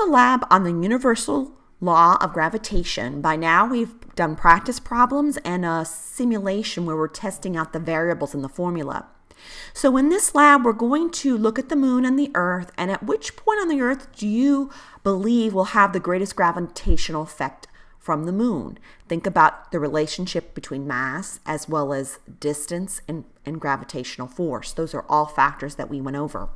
a lab on the universal law of gravitation. By now we've done practice problems and a simulation where we're testing out the variables in the formula. So in this lab, we're going to look at the moon and the earth, and at which point on the earth do you believe will have the greatest gravitational effect from the moon? Think about the relationship between mass as well as distance and gravitational force. Those are all factors that we went over.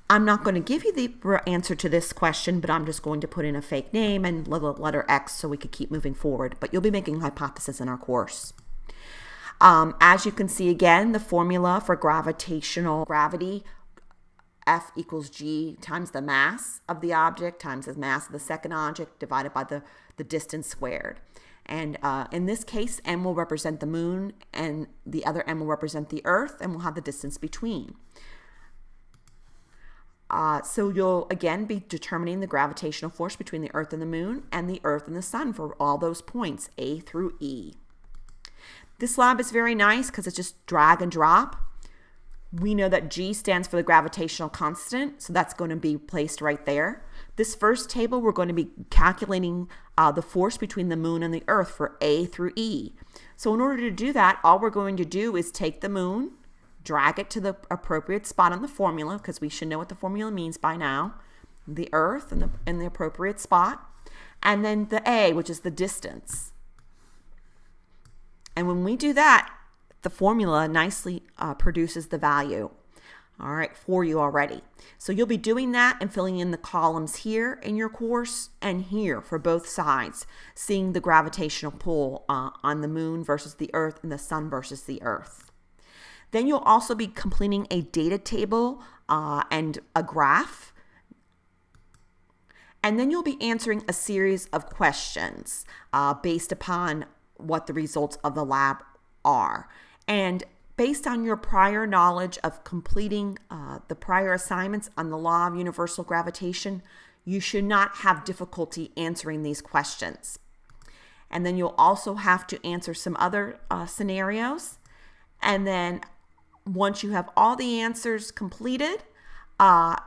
I'm not going to give you the answer to this question, but I'm just going to put in a fake name and the letter X so we could keep moving forward. But you'll be making hypotheses in our course. As you can see again, the formula for gravitational gravity, F equals G times the mass of the object times the mass of the second object divided by the distance squared. And in this case, M will represent the moon and the other M will represent the earth, and we'll have the distance between. So you'll again be determining the gravitational force between the earth and the moon and the earth and the sun for all those points, A through E. This lab is very nice because it's just drag and drop. We know that G stands for the gravitational constant, so that's going to be placed right there. This first table, we're going to be calculating the force between the moon and the earth for A through E. So in order to do that, all we're going to do is take the moon, drag it to the appropriate spot on the formula, because we should know what the formula means by now, the earth in the appropriate spot, and then the A, which is the distance. And when we do that, the formula nicely produces the value, all right, for you already. So you'll be doing that and filling in the columns here in your course and here for both sides, seeing the gravitational pull on the moon versus the earth and the sun versus the earth. Then you'll also be completing a data table and a graph. And then you'll be answering a series of questions based upon what the results of the lab are. And based on your prior knowledge of completing the prior assignments on the law of universal gravitation, you should not have difficulty answering these questions. And then you'll also have to answer some other scenarios. And then once you have all the answers completed and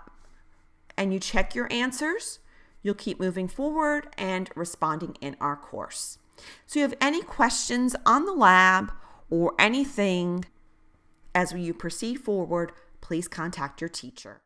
you check your answers, you'll keep moving forward and responding in our course. So if you have any questions on the lab or anything as you proceed forward, please contact your teacher.